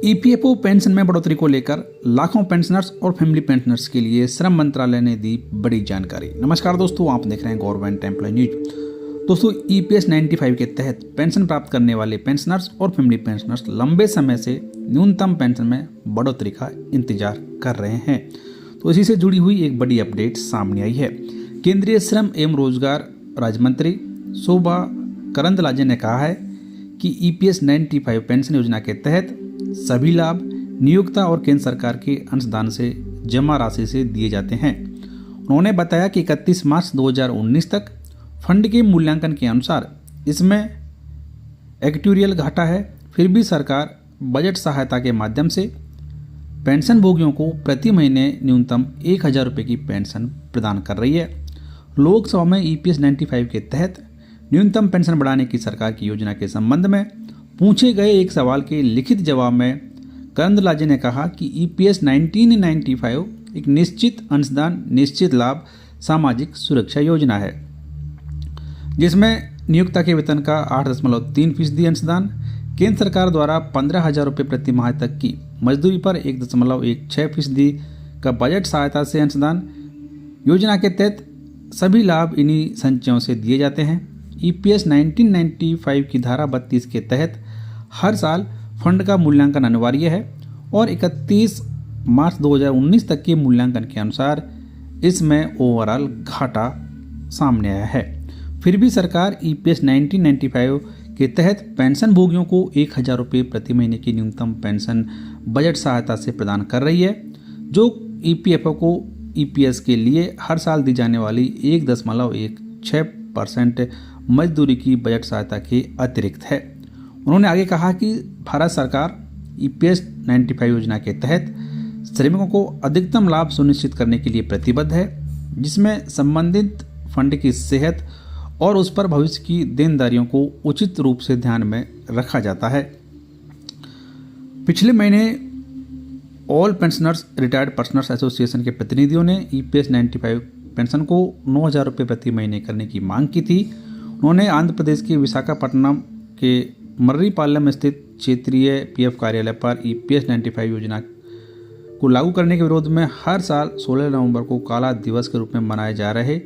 EPFO pension में बढ़ोतरी को लेकर लाखों पेंशनर्स और फैमिली पेंशनर्स के लिए श्रम मंत्रालय ने दी बड़ी जानकारी। नमस्कार दोस्तों, आप देख रहे हैं गवर्नमेंट एम्प्लॉय न्यूज। दोस्तों, ईपीएस 95 के तहत पेंशन प्राप्त करने वाले पेंशनर्स और फैमिली पेंशनर्स लंबे समय से न्यूनतम पेंशन में बढ़ोतरी का इंतजार कर रहे हैं। तो इसी से जुड़ी हुई एक बड़ी अपडेट सामने आई है। केंद्रीय श्रम एवं रोजगार राज्य मंत्री शोभा करंदलाजे ने कहा है कि ईपीएस 95 पेंशन योजना के तहत सभी लाभ नियोक्ता और केंद्र सरकार के अंशदान से जमा राशि से दिए जाते हैं। उन्होंने बताया कि 31 मार्च 2019 तक फंड के मूल्यांकन के अनुसार इसमें एक्चुअरियल घाटा है, फिर भी सरकार बजट सहायता के माध्यम से पेंशन भोगियों को प्रति महीने न्यूनतम 1000 रुपये की पेंशन प्रदान कर रही है। लोकसभा में ईपीएस 95 के तहत न्यूनतम पेंशन बढ़ाने की सरकार की योजना के संबंध में पूछे गए एक सवाल के लिखित जवाब में करंदलाजे ने कहा कि ईपीएस 1995 एक निश्चित अंशदान निश्चित लाभ सामाजिक सुरक्षा योजना है, जिसमें नियोक्ता के वेतन का 8.3% अंशदान, केंद्र सरकार द्वारा 15,000 रुपये प्रति माह तक की मजदूरी पर 1.16% का बजट सहायता से अंशदान। योजना के तहत सभी लाभ इन्हीं संचयों से दिए जाते हैं। ईपीएस 1995 की धारा 32 के तहत हर साल फंड का मूल्यांकन अनिवार्य है और 31 मार्च 2019 तक के मूल्यांकन के अनुसार इसमें ओवरऑल घाटा सामने आया है। फिर भी सरकार ईपीएस 1995 के तहत पेंशन भोगियों को 1000 रुपये प्रति महीने की न्यूनतम पेंशन बजट सहायता से प्रदान कर रही है, जो ईपीएफओ को ईपीएस के लिए हर साल दी जाने वाली 1.16% मजदूरी की बजट सहायता के अतिरिक्त है। उन्होंने आगे कहा कि भारत सरकार ईपीएस 95 योजना के तहत श्रमिकों को अधिकतम लाभ सुनिश्चित करने के लिए प्रतिबद्ध है, जिसमें संबंधित फंड की सेहत और उस पर भविष्य की देनदारियों को उचित रूप से ध्यान में रखा जाता है। पिछले महीने ऑल पेंशनर्स रिटायर्ड पर्सनर्स एसोसिएशन के प्रतिनिधियों ने ईपीएस 95 पेंशन को 9,000 रुपये प्रति महीने करने की मांग की थी। उन्होंने आंध्र प्रदेश के विशाखापट्टनम के मर्रीपालम स्थित क्षेत्रीय पीएफ कार्यालय पर ईपीएस 95 योजना को लागू करने के विरोध में हर साल 16 नवंबर को काला दिवस के रूप में मनाए जा रहे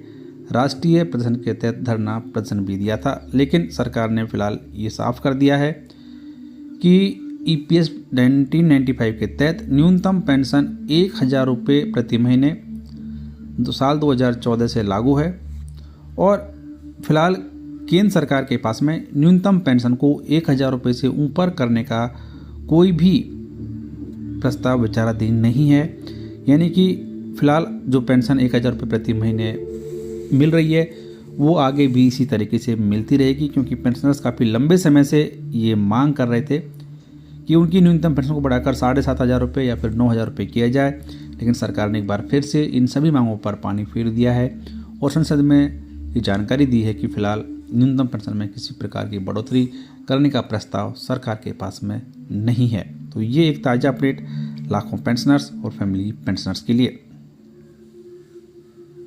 राष्ट्रीय प्रदर्शन के तहत धरना प्रदर्शन भी दिया था। लेकिन सरकार ने फिलहाल ये साफ कर दिया है कि ईपीएस 1995 के तहत न्यूनतम पेंशन 1000 रुपये प्रति महीने साल 2014 से लागू है और फिलहाल केंद्र सरकार के पास में न्यूनतम पेंशन को 1000 रुपये से ऊपर करने का कोई भी प्रस्ताव विचाराधीन नहीं है। यानी कि फिलहाल जो पेंशन 1000 रुपये प्रति महीने मिल रही है वो आगे भी इसी तरीके से मिलती रहेगी, क्योंकि पेंशनर्स काफ़ी लंबे समय से ये मांग कर रहे थे कि उनकी न्यूनतम पेंशन को बढ़ाकर 7,500 रुपये या फिर 9,000 रुपये किया जाए। लेकिन सरकार ने एक बार फिर से इन सभी मांगों पर पानी फेर दिया है और संसद में ये जानकारी दी है कि फिलहाल न्यूनतम पेंशन में किसी प्रकार की बढ़ोतरी करने का प्रस्ताव सरकार के पास में नहीं है। तो ये एक ताज़ा अपडेट लाखों पेंशनर्स और फैमिली पेंशनर्स के लिए।